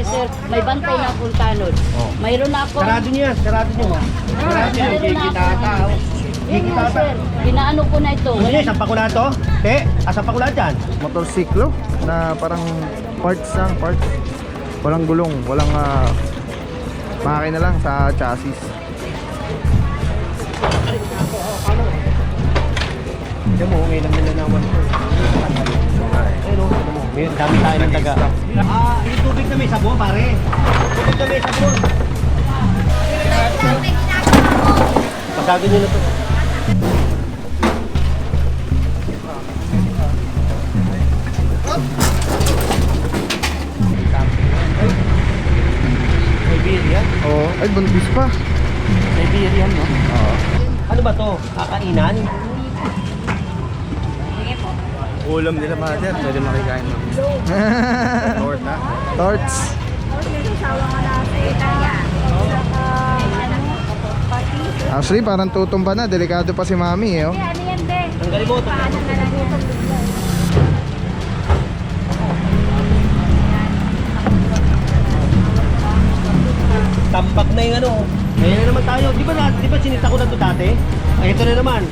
sir, may bantay na akong tanod. Oh. Mayroon na ako. Sarado niyo yan, sarado niyo. Sarado niyo, mayroon na kikitata. ako. Yun nga, sir. Ginaano ko na ito. Ano niya, sampa ko na ito? Te, sampa ko na dyan. Motorsiklo na parang parts lang, parts. Walang gulong, walang makina lang sa chassis. Tignan mo, ngayon lang nilanawan ko. Ayun o, tignan mo. May dami tayo ng taga. Yung tubig na may sabon, pare. Tubig na may sabon. Pasagin nyo na ito. Siberian? Oo, ay buntis pa. Siberian, no? Oo. Ano ba to? Kakainan? Ulam nila mother, pwede makikain mo. Torta. Torts. Actually, parang tutumba na. Delikado pa si mami eh. Oh. Tanggalin mo ito. Tampak na yung ano. Ngayon na naman tayo. Di ba sinita ko na ito dati? Ay, ito na naman.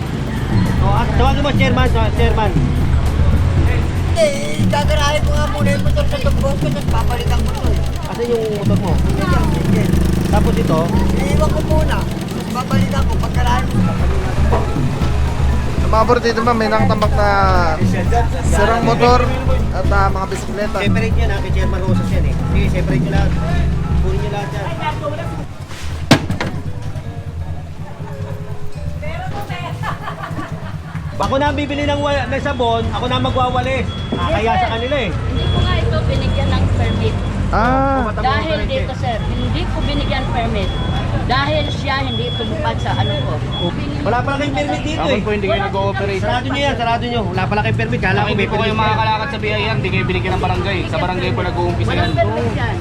O, at tawagin mo, chairman. Gagarahin ko nga muna yung motor sa tumbos ko, tapos papalitan ko to. Asan yung motor mo? Tapos ito, Iiwan ko muna, tapos papalitan ko, pagkarahin ko, papalitan ko. Mabor dito ba, may nakatambak na sirang motor at mga bisikleta. separate yan ha, kay Chairman Rosas yan eh. Sige, separate nyo lahat. Kunin nyo lahat yan. Ako na ang bibili ng sabon, ako na magwawalis. Kaya sa kanila eh. Hindi ko nga ito binigyan ng permit. Ah, Dahil dito, sir, hindi ko binigyan permit. Dahil siya hindi tumupad sa ano ko. Wala pala kayong permit dito eh. Po, hindi kayo nag-ooperate. Sarado nyo yan, sarado nyo. Wala pala kayong permit. Kala ko Hindi may po kayo permit. makakalakad sa BIR, hindi kayo binigyan ng barangay. Sa barangay po nag-uumpisa yan. Walang permit yan.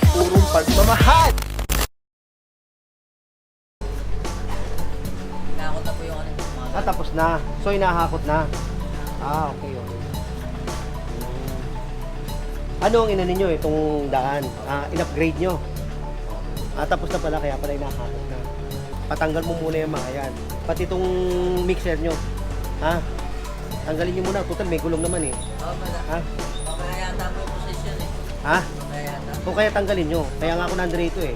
purong pagmamahal. Nakakot na po yung ano. Tapos na. So, inahakot na. Okay. Ano ang inano nyo itong daan? In-upgrade nyo. Tapos na pala, kaya pala inahakot na. Patanggal mo muna yung mga yan. Pati itong mixer nyo. Tanggalin nyo muna. Total, may gulong naman eh. Mamaya yata po yung posisyon eh. Mamaya yata. Kung kaya tanggalin nyo. Kaya nga ako nandito eh.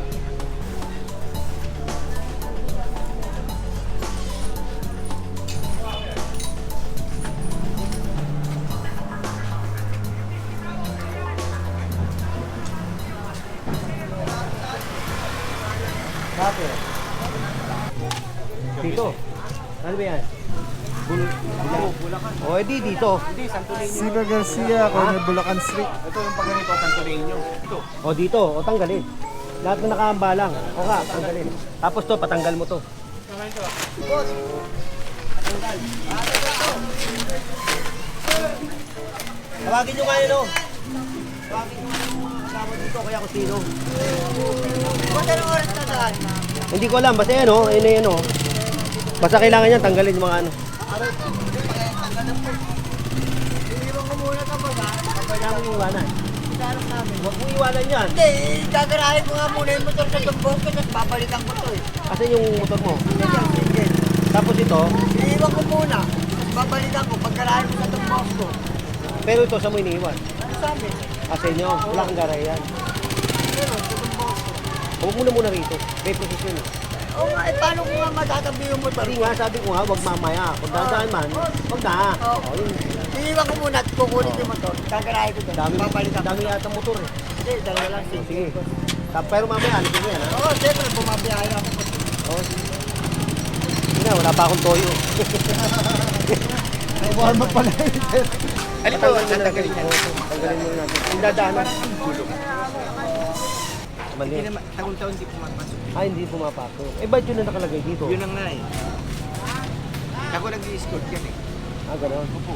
Bakit? Dito. Ano ba yan? Bulacan. O, edi dito. Hindi, Santo Niño. Siga Garcia, Corner Bulacan Street. Ito yung pag ganito, Santo Niño. Ito. O, dito. O, tanggalin. Lahat na nakahamba lang. O ka, tanggalin. Tapos to, patanggal mo to. Tawagin nyo nga yun, o. Tawagin nyo nga yung kasama dito, kaya kung sino. Ba't anong oras na daan? Hindi ko alam, basta yan, o. Ayun na yan, o. Basta kailangan yan, tanggalin yung mga ano. Iiwan ko muna ito ba? Kailangan yung iwanan. Sarap namin. Huwag mong iwanan yan. Hindi, gagarahin ko nga muna yung motor sa tumbos ko, tapos papalitan ko to eh. Kasi yung motor mo. Sige. Tapos ito, Iiwan ko muna, tapos papalitan ko, pagkarahin ko sa tumbos ko. pero ito sa mo iniiwan. Ano sabi? Sa inyo, wala kang garay yan. Pero, sa tumbos ko. Huwag muna rito. May posisyon. Oo nga, paano ko nga matatabi yung motor Hindi ko? nga, sabi ko nga, huwag mamaya. Kung dadaan man, huwag na. Oo. O, yun. Iiwan ko muna at kukunin yung motor. Gagarahin ko doon. Dami, Papalitan ko. dami yata motor eh. Hindi, dalawa lang. Sige. Pero mamaya, alisin mo yan ha. Oo, siyempre, bumabiyahe ako. O, sige na, wala pa akong toyo. Warm up pala yun. Ano ito? Tanggalin mo natin. Yung dadaanan. Mali. Taon-taon hindi pumapasok. Hindi pumapasok. Ba't yun na nakalagay dito? Yun ang nga eh. Ako nag-i-escort yan eh. Gano'n. Opo.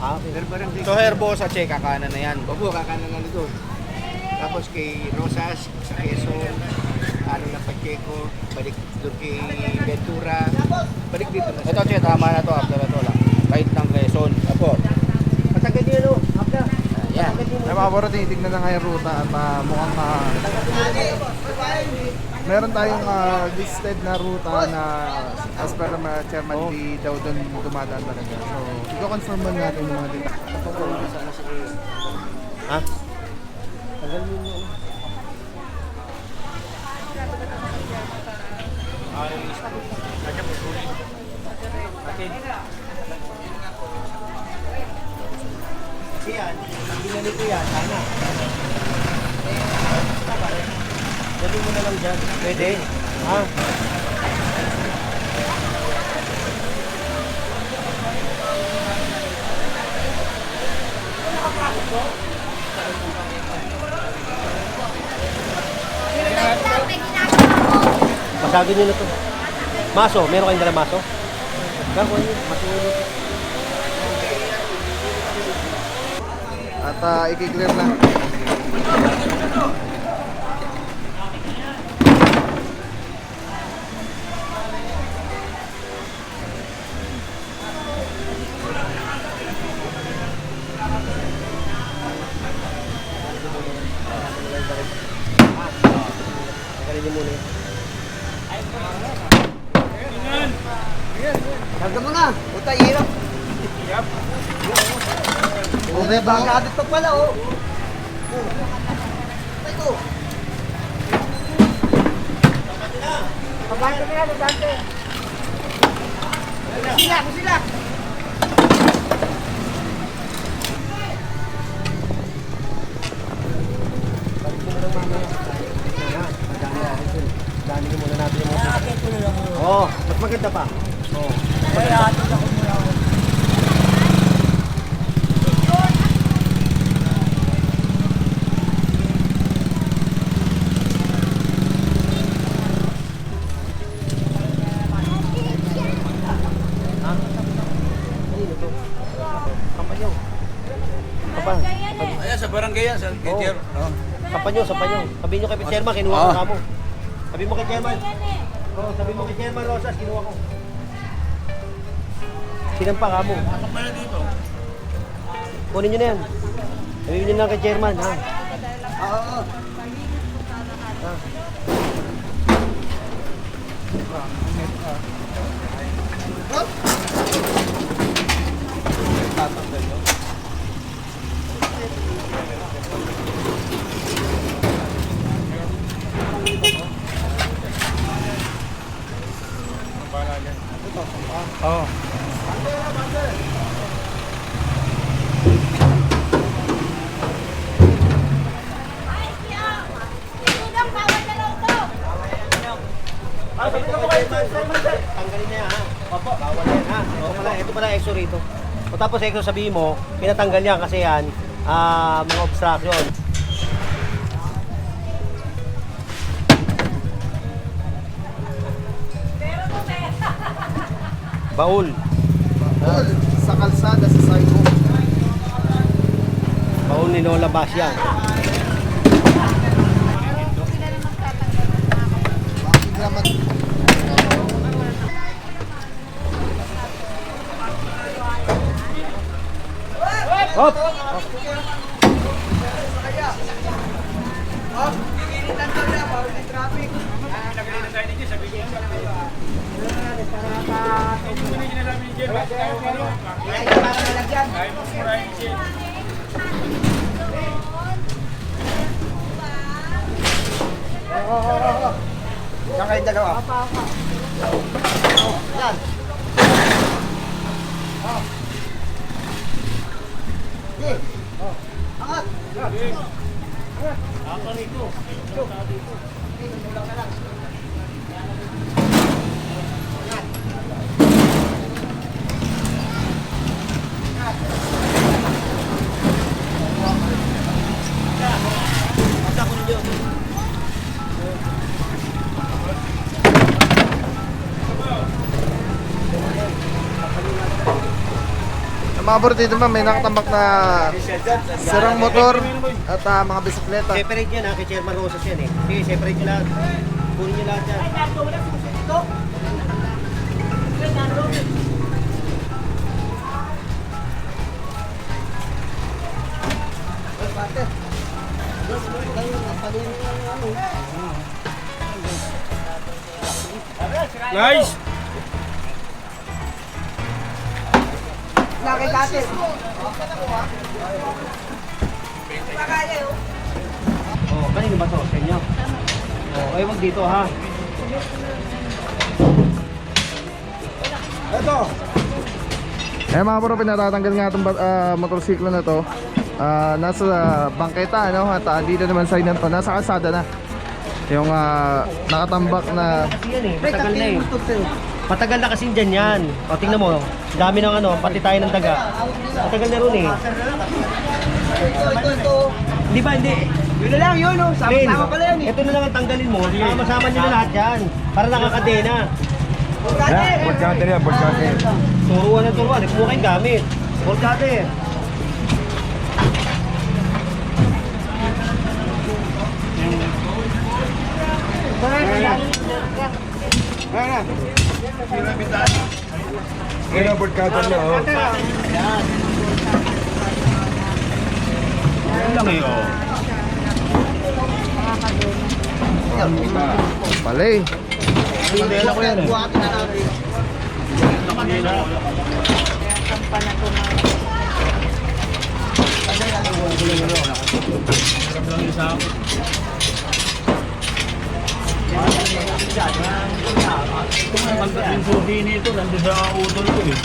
Okay. Pero parang So Herbo sa Che, kakanan na yan. Opo, kakanan na doon. Tapos kay Rosas, sa Quezon, ano na Pacheco, balik doon kay Ventura, balik dito na. Ito Che, tama na to after ito lang. Kahit ng Quezon. Opo. Patanggal niyo ano? After. Yan. Patanggal niyo Ay mga bro, tinitignan na nga yung ruta at mukhang meron tayong listed na ruta na as per Chairman D daw doon dumadaan talaga. So, i-confirm mo natin yung mga dito. Ha? Tagal mo yun. Yan, binalik ko yan, sana. Dali mo na lang dyan. Pwede? Ha? Masagin nyo na to. Maso, meron kayong dala maso? Gagawin nyo, masunod. At i-clear na. Tagalin nyo muna. Hanggang mo na. Puta, hirap. Okay, baka agad pa pala, oh. Ito. Pabante na, pabante. Sila. Dali muna natin yung mga. Oo, mas maganda pa. Oo. Kaya atin ako muna ako. Kampanyo. Ayan, sa barangay yan, sa Gitier. Kampanyo. Sabihin nyo kay Chairman, kinuha ko kamo. Sabihin mo kay Chairman. Oo, sabihin mo kay Chairman Rosas, kinuha ko. Sinampa kamo. Kunin nyo na yan. Sabihin nyo na lang kay Chairman, ha? Oo. Oo. Tanggalin na yan, ha? Opo. Bawal yan, ha? Ito pala exo rito. O tapos exo sabihin mo, pinatanggal yan kasi yan, mga obstruction. Baul. Baul sa kalsada sa Saigo. Baul ni Lola Basya. Hop! Saan kayo dalawa? Yan. Sige. Angat. Angat dito. Mulang ka lang. Mga bro, dito may nakatambak na sirang motor at mga bisikleta. Separate yan, ha? Kay Chairman Rosas yan, eh. Sige, separate nyo lahat. Kunin nyo lahat yan. Nice! Oh, kanino ba to? Sa inyo? Oh, ay wag dito ha. Ito. Mga bro, pinatatanggal nga itong motorsiklo na to. Nasa bangketa, ano? At dito naman side na to. Nasa kalsada na. Yung nakatambak na... Kasi yan eh, matagal na eh. Matagal na kasi dyan yan. O, tingnan mo, dami ng ano, pati tayo ng daga. Matagal na rin eh. Hindi ba, hindi. Yun na lang yun, no? Sama-sama pala yan eh. Ito na lang ang tanggalin mo. Sama-sama nyo na lahat yan. Para nakakadena. Borgate yan, borgate. Turuan na turuan. Kumuha kayong gamit. Borgate. Ngayon ang borgate na, oh. Yan lang eh, oh. Pala eh. Mandela ko yan eh. Yung susi nito, nandun sa utol ko eh.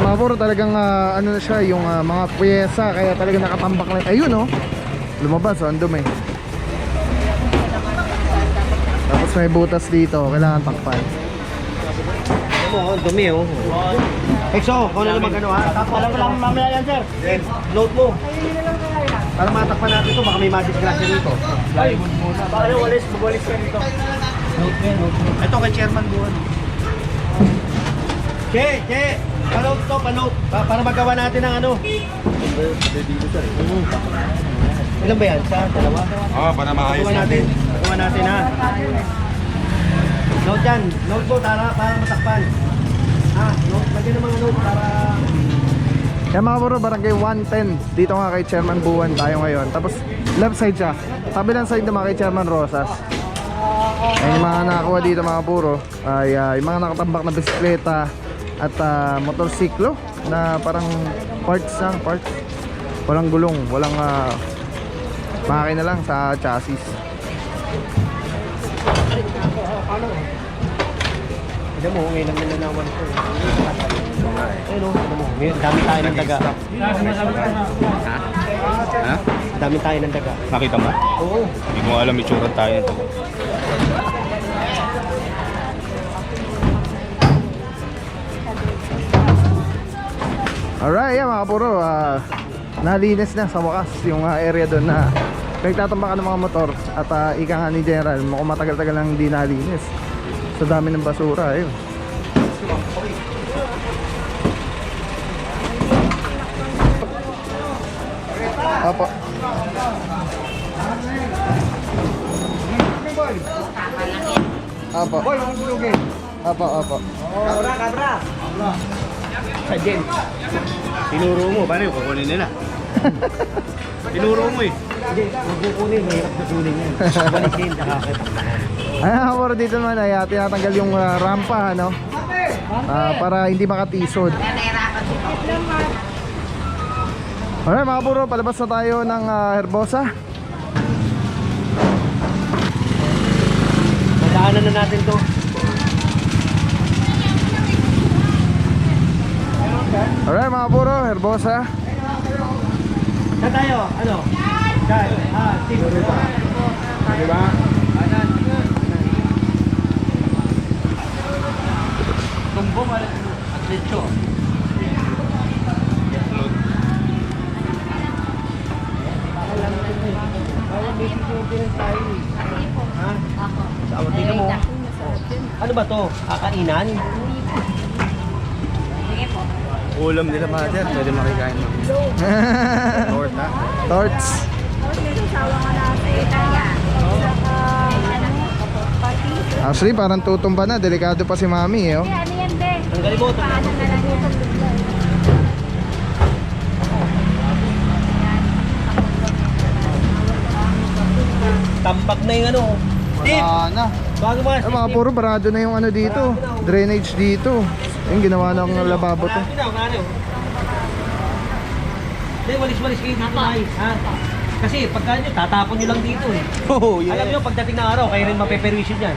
Mga bro, talagang ano na siya, yung mga piyesa, kaya talagang nakatambak na. Ayun oh, lumabas oh, ang dumi. Tapos may butas dito, kailangan takpan. Ano mo, ang dumi oh. Exo, kung ano naman ano ha. Tapos lang mamaya yan sir. Note mo. Para matakpan natin ito, baka may madisgrasya dito. Ay, baka yung walis, magwalis ka nito. Note mo, note mo. Ito kay Chairman Buwan. Che, panote to, panote. Para magawa natin ang ano. Ilan ba yan? Sa dalawa? Oo, para maayos Magawa natin ha. Note yan, note mo para matakpan. Ha, note, lagyan ng mga note para... Kaya mga bro, barangay 110. Dito nga kay Chairman Buwan tayo ngayon. Tapos left side siya. Kabilang side naman kay Chairman Rosas. Ay, yung mga nakakuha dito mga bro ay yung mga nakatambak na bisikleta at motorsiklo na parang parts lang, parts. Walang gulong, walang makina lang sa chassis. Tignan mo, ngayon lang nilalawan ko. Ayun o, tignan mo. Ngayon, dami tayo ng daga. Ha? Dami tayo ng daga. Nakita mo? Oo. Hindi mo alam itsura tayo nito. Alright, yeah, mga puro, nalinis na sa wakas yung area doon na nagtatambakan ng mga motor. At ika nga ni General, mukhang matagal-tagal lang hindi nalinis. Sa dami ng basura, ayun. Apo. Apo. Apo. Sa Jen. Tinuro mo, paano yung kukunin nila? Tinuro mo eh. Hindi, huwag kukunin, mahirap na kunin yan. Balik din, nakakit. Ayan, ako dito naman ay tinatanggal yung rampa, ano? Para hindi makatisod. Alright mga buro, palabas na tayo ng Herbosa. Madaanan na natin to. Alright mga buro, Herbosa. Saan tayo? Ano? Saan? Sige. Diba? Tumbong at dito. Ha? Sa awatin mo. Ano ba to? Kakainan? Sige po. Ulam nila mother, pwede makikain mo. Torta. Torts. Actually, parang tutumba na. Delikado pa si mami eh. Oh. Tanggalin mo. Tambak na yung ano. Steve! Na. Bago ba? Ay, mga puro barado na yung ano dito. Drainage dito. Yung ginawa ng lababo to. Marami na, ano. Hindi, walis-walis kayo dito, Nay. Ha? Kasi pagka nyo, tatapon nyo lang dito eh. Alam nyo, pagdating ng araw, kayo rin mapeperwisyon yan.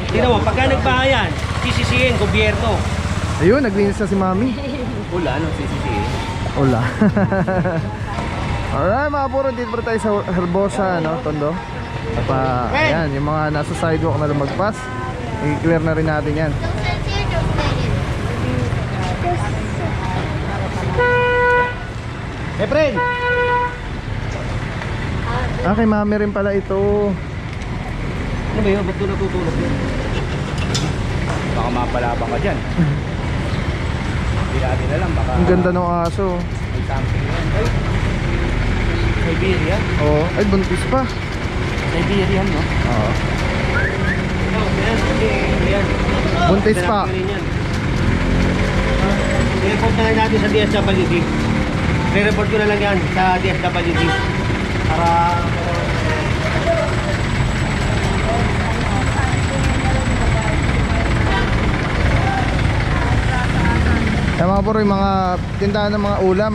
Hindi naman, pagka nagbahayan, sisisihin, gobyerno. Ayun, naglinis na si mami. Wala, anong sisisihin? Wala. Alright mga puro, dito pa tayo sa Herbosa, no, Tondo. Ayan, yung mga nasa sidewalk na lumagpas, i-clear na rin natin yan. Efren! Kay mami rin pala ito. Ano ba yun? Ba't doon natutulog yun? Baka mapalabang ka dyan. Hindi natin alam, baka Ang ganda ng aso. may something yan. Ay, Siberia? Oo, ay buntis pa. Siberian, no? Oo. Yan. Buntis pa. I-report na lang natin sa DSWD. I-report ko na lang yan sa DSWD. Para... Kaya mga puro, yung mga tindahan ng mga ulam,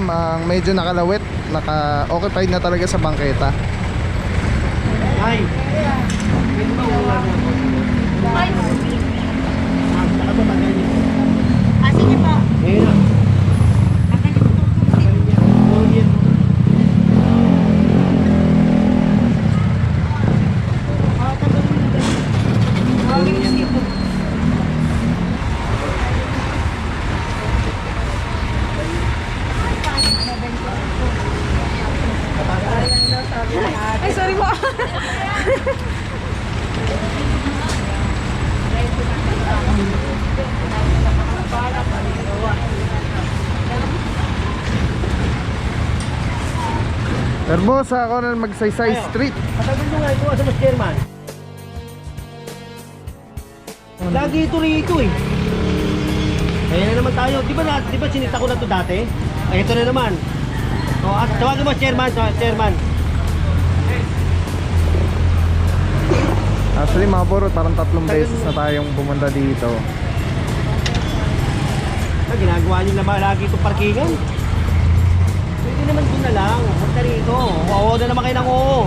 medyo nakalawit, naka-occupied na talaga sa bangketa. Ay! Pwede ba ulan na po? Ay! Saka ba tagal niyo? Sige po. Ngayon na. Ay, sorry po. Herbosa, ako na magsaysay street. Matagal nyo nga ito sa mas chairman. Lagi ito rito eh. Kaya na naman tayo. Di ba sinita ko na ito dati? Ay, ito na naman. O, at tawagin mo chairman, chairman. Actually mga puro, parang 3 beses na tayong pumunta dito. Ginagawa nyo naman lagi itong parkingan. Pwede naman doon na lang. Huwag na rito. Oo na naman kayo ng oo.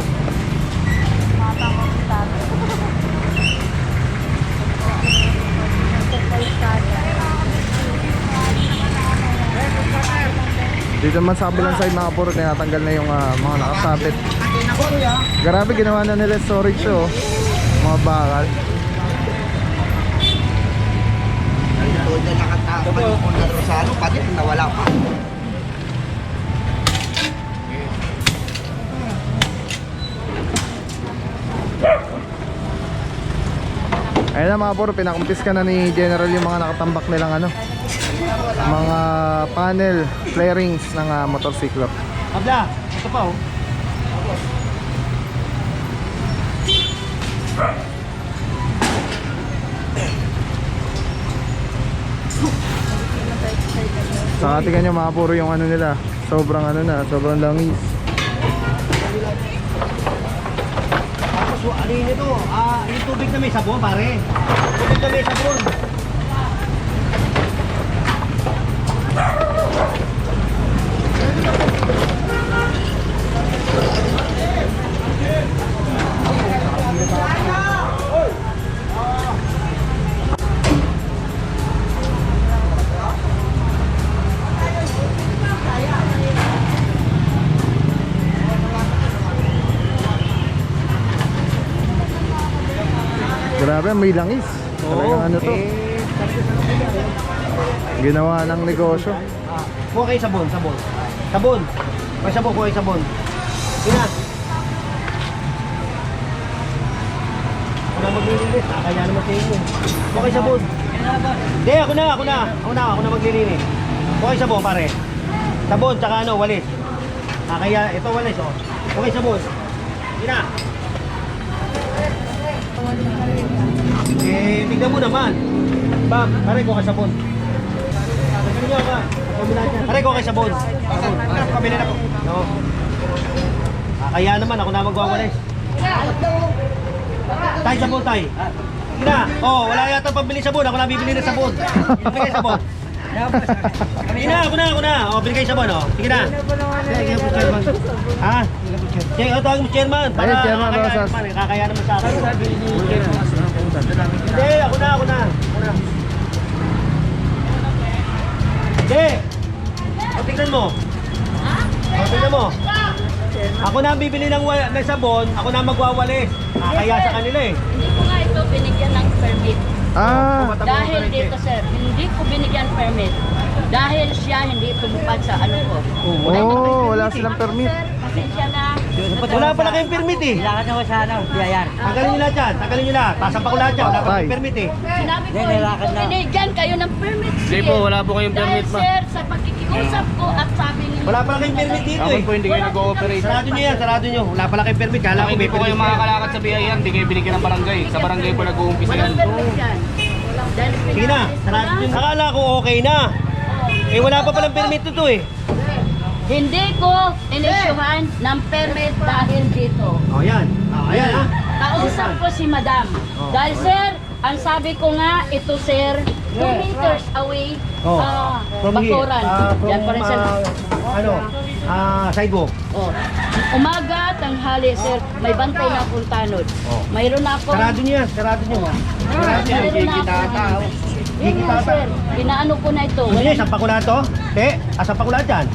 Dito naman sa kabilang side mga puro, tinatanggal na yung mga nakasabit. Grabe, ginawa na nila storage oh. Mga bakal. Doon na nakatapal ko na Rosalo pa din, nawala pa. Ayun na mga puro, pinakumpis ka na ni General yung mga nakatambak nilang ano, mga panel, flarings ng motorsiklo. Abla, ito pa oh. Saka tingnan nyo mga puro yung ano nila, sobrang ano na, sobrang langis. Tapos ano yun ito? Yung tubig na may sabon pare. Tubig na may sabon. Grabe, may langis. Talagang ano to, ginawa ng negosyo. Kuha kayo sabon, sabon. Sabon. May sabon, kuha kayo sabon. Ina. Ako na maglilinis. Kaya naman sa inyo. Kuha kayo sabon. Hindi, ako na maglilinis. Okay, sabon pare. Sabon, tsaka ano, walis. Kaya ito walis, oh. Okay, sabon. Hindi na. Tignan mo naman. Bam, pare ko kay sabon. Tignan niyo ba? Pare ko kay sabon. Sabon. Kabila na po. No. Kaya naman ako na magwawalis. Tay, sabon tay. Sige na. Oh, wala yata pambili sabon. Ako na bibili ng sabon. Bigay sabon. Sige na, ako na. Oh, bigay sabon, oh. Sige na. Ha? Sige, ito ang chairman. Para Ayun, Chairman Rosas. Kakaya naman sa akin. Hindi, ako na. Hindi. O, tignan mo. O, tignan mo. Ako na ang bibili ng sabon, ako na magwawalis. Kaya sa kanila eh. Hindi ko nga ito binigyan ng permit. Ah, Dahil dito sir, hindi ko binigyan permit. Dahil siya hindi tumupad sa ano ko. oh, wala silang permit. Sir, pasensya na. Wala pala kayong permit eh. Kailangan nyo sa ano, biyayan. Tanggalin nyo lahat yan, tanggalin nyo lahat. Tasampa ko lahat yan, wala pa kayong permit eh. Sinabi ko, Nilalakan na. binigyan kayo ng permit. Hindi po, wala po kayong permit, Dahil ma'am. sir, sa pagkikiusap ko at sabi niyo. Wala pala kayong permit dito eh. Dapat po hindi kayo nag-ooperate. Sarado nyo yan, sarado nyo. Wala pala kayong permit, kala ko Hindi may po kayo permit. makakalakad sa BIR, hindi kayo binigyan ng barangay. Sa barangay po nag-uumpisa yan. Walang permit yan. Dahil Sige na, sarado nyo. Akala ko okay na. Eh wala pa palang permit ito eh. Hindi ko inisyuhan ng permit dahil dito. Oh yan, ayan ha. Kausap ko si madam. Dahil sir, ang sabi ko nga, ito sir, 2 meters away, Oh, from here. Bacoran. Yan pa rin sir. Sidewalk. Oh. Umaga, tanghali sir, may bantay na akong tanod. Oh. Mayroon ako. Sarado nyo yan, sarado nyo. Mayroon na ako. Yun nga sir, pinaano ko na ito. Hindi, sampa ko na ito. Sampa ko lahat yan.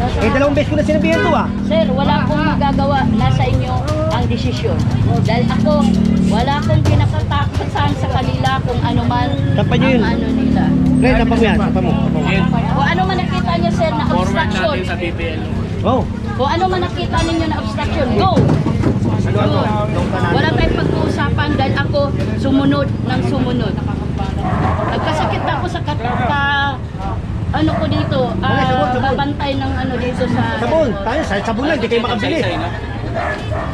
Eh, dalawang beses ko na sinabihan ito ah. Sir, wala akong magagawa. Nasa inyo ang desisyon. Dahil ako, wala akong kinakatakutan sa kanila kung ano man Sampa nyo yun. ang ano nila. Pre, sampa mo yan, sampa mo. Kung ano man nakita nyo sir na Forward obstruction. natin sa PPL. Oh, Kung ano man nakita ninyo na obstruction, go! ano? Wala tayong pag-uusapan dahil ako sumunod ng sumunod. Nagkasakit ako sa ano ko dito, sabon. babantay ng ano dito sa... Sabon, tayo, sabon lang, hindi kayo makabili. Magsaysay na.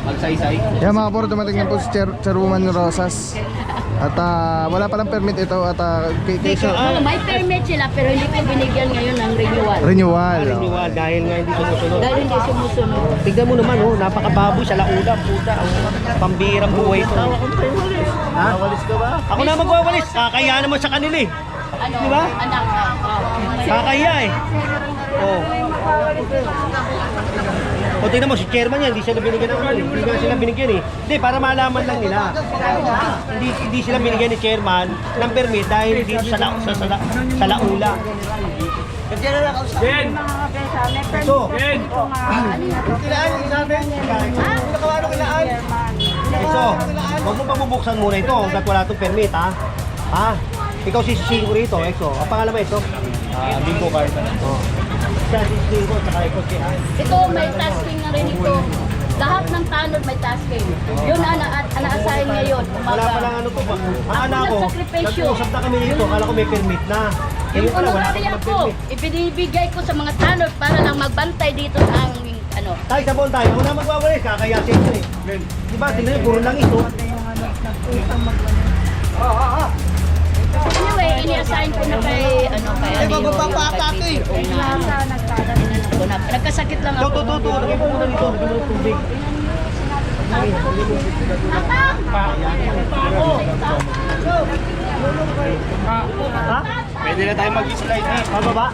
Magsaysay. Yan mga puro, dumating na po si Chairwoman Rosas. At wala palang permit ito at case May permit sila pero hindi ko binigyan ngayon ng renewal. renewal. Renewal, dahil nga hindi sumusunod. Dahil hindi sumusunod. Tignan mo naman, oh, napakababoy sa laula, puta. Ang pambirang buhay ito. Ha? Walis ka ba? Ako na magwawalis. Kakaya naman sa kanila eh. Ano, Di ba? anak. Kakaya eh. Oh. O tingnan mo, si chairman yan, hindi sila binigyan ng ano, hindi nga sila binigyan eh. Hindi, para malaman lang nila. Hindi sila binigyan ni chairman ng permit dahil dito sa laula. Jen! So, Jen! kilaan yung sabi. Nakawano kilaan. So, huwag mo pabubuksan muna ito hanggat wala itong permit ha. Ha? Ikaw sisisihin ko rito, Exo. Ang pangalan mo, Exo? Bingo card. Oh. Siya sisisihin ko, tsaka ikaw siya. Ito may tasking na rin ito. Lahat ng tanod may tasking. Yun ang ana-assign ngayon. Wala pa lang ano to ba? Ang anak ko, nagsakripisyo. nag-usap na kami dito, akala ko may permit na. Yung Ngayon pala, wala pa honorariya naman ko, permit. ibinibigay ko sa mga tanod para lang magbantay dito sa aming ano. Tayo, sabon tayo. Ako na magwawalis, kakayasin ko eh. Diba, tingnan nyo, puro lang ito. Anyway, ini-assign ko na kay Alino. Nagkasakit lang ako. Ito. Lagay mo muna dito. Lagay mo ng tubig. Ha? Pwede na tayo mag-slide na. Pababa?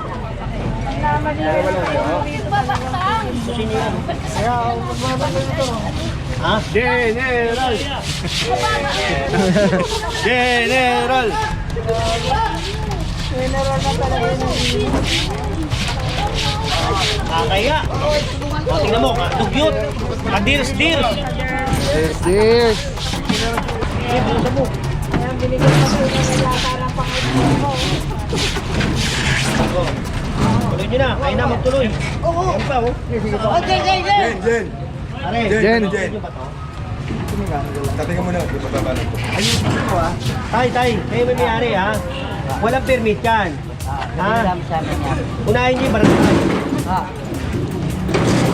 Babaktaan. Ha? General! General! Kakaya. O, tingnan mo, dugyot. Kadirs-dirs. Yes. Tuloy nyo na, kayo na magtuloy. Ano pa, oh? Jen! Pare, Jen. nyo ba to? Tatingan mo na, di ba Ayusin mo ah. Tay, kayo may mayari ha. Walang permit yan. Ha? Sa amin yan. Unahin niyo yung barangay. Ah.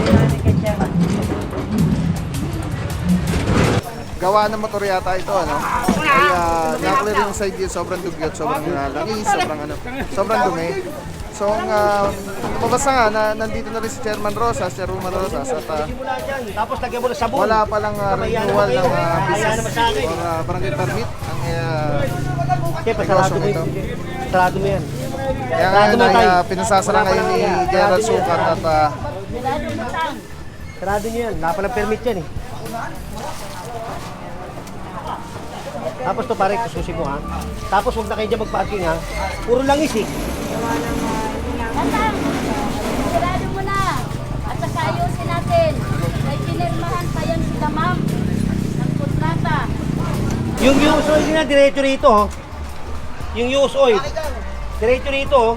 Kailangan kay Chairman. Gawa ng motor yata ito, ano? Ay, na-clear yung side yun, sobrang dugyot, sobrang langis, sobrang dumi. So, lumabas na nga, nandito na rin si Chairman Rosas, Chairman Rosas, at Simula dyan, tapos lagyan mo ng sabon. wala palang renewal ng Kaya business naman sa akin. or barangay permit ang Okay, pasarado mo ito. yun. Sarado mo yan. Kaya ngayon ay pinasasara ngayon ni General Sukat at Sarado niyo yan. Wala palang permit yan eh. Tapos to pare, susi mo ha. Tapos huwag na kayo dyan magpa-parking ha. Puro langis eh. Tatang, sigurado mo na. At saka ayusin natin. May pinirmahan pa yan sila ma'am. Ng kontrata. Yung use oil nila, diretso rito oh. Yung use oil. Diretso rito oh.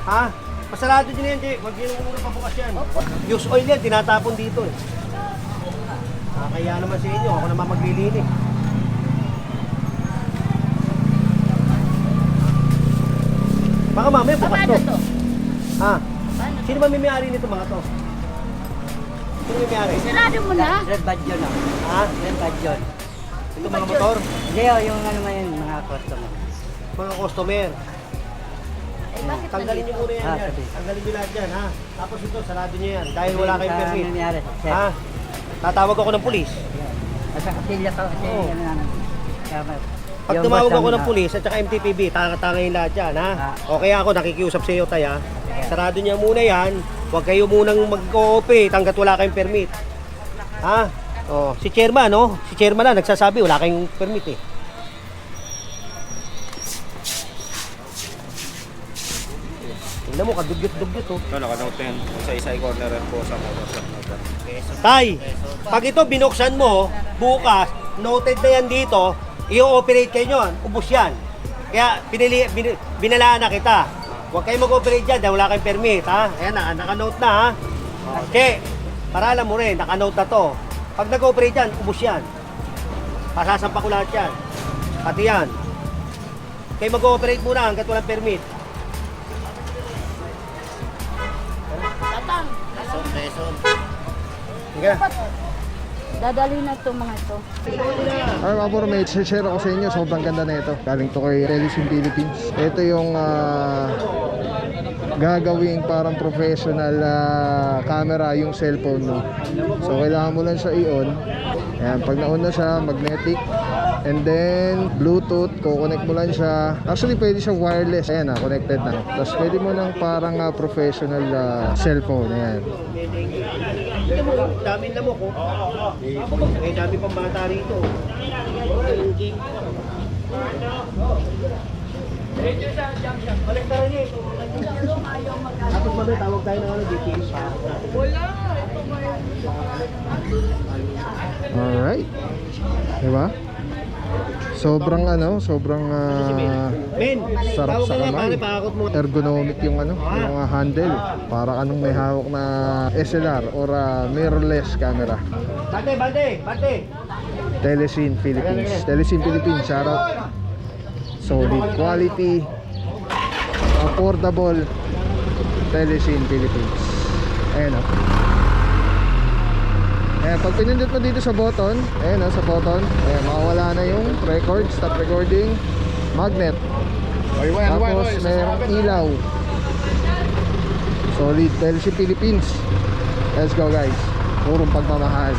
Ha? Pasarado din yan, Jay. Huwag nyo muna pabukas yan. Use oil yan, tinatapon dito eh. Kaya naman sa inyo, ako naman maglilinis. Baka mamaya bukas Paano to. to? Ha? Sino ba may-ari nito mga to? Sino may-ari? Sigurado mo na. Red badge yun ah. Ha? Red badge yun. Ito mga motor? Hindi yung ano ngayon, mga customer. Mga customer. Eh, bakit Tanggalin nyo muna yan. Ah, yan. sabi. Tanggalin nyo lahat yan ha. Tapos ito, sarado nyo yan. Dahil wala kayong Sa permit. nangyari, sir. Ha? Tatawag ako ng pulis. At sa kasilya to, kasi Oo. ano namin. Pag tumawag ako ng pulis at saka MTPB, tanga-tangayin lahat yan, ha? O kaya ako, nakikiusap sa iyo, tay, ha? Sarado niya muna yan. Huwag kayo munang mag-cooperate hanggat wala kayong permit. Ha? O, si chairman, no? Si chairman na, nagsasabi, wala kayong permit, eh. Tingnan mo, kadugyot-dugyot, oh. No, naka-note yan. Sa isa corner po sa motor. Tay, pag ito binuksan mo, bukas, noted na yan dito, i-ooperate kayo nyon, ubos yan. Kaya binalaan na kita. Huwag kayo mag-ooperate dyan dahil wala kayong permit, ha? Ayan na, naka-note na, ha? Okay, para alam mo rin, naka-note na to. Pag nag-ooperate dyan, ubos yan. Pasasampa ko lahat yan. Pati yan. Kayo mag-ooperate muna hanggat walang permit. Tatang, Sige na. dadali na itong mga ito. Ay mga bro, may share ako sa inyo. Sobrang ganda na ito. Galing to kay Telesim Philippines. Ito yung gagawing parang professional camera yung cellphone mo. So kailangan mo lang siya i-on. Ayan, pag na-on na siya, magnetic. And then Bluetooth, kukonect mo lang siya. Actually pwede siya wireless. Ayan na, connected na. Tapos pwede mo ng parang professional cellphone. Ayan. Tignan mo, dami na mo ko. Eh, dami pang bata rito. Balik tayo niya. Tapos mamaya tawag tayo ng ano, DTS. Alright. Diba? Sobrang sobrang Ben, sarap tawag sa ka nga, kamay. pare, pakakot mo. Ergonomic yung yung handle. Para anong may hawak na SLR or mirrorless camera. Bante! Telesim Philippines. Telesim Philippines, shout out. Solid quality, affordable. Telesim Philippines. Ayan o. Ayan, pag pinindot mo dito sa button, ayan sa button, ayan, makawala na yung record, stop recording, magnet. Tapos mayroong ilaw. Solid, Telesim Philippines. Let's go guys. Purong pagmamahal.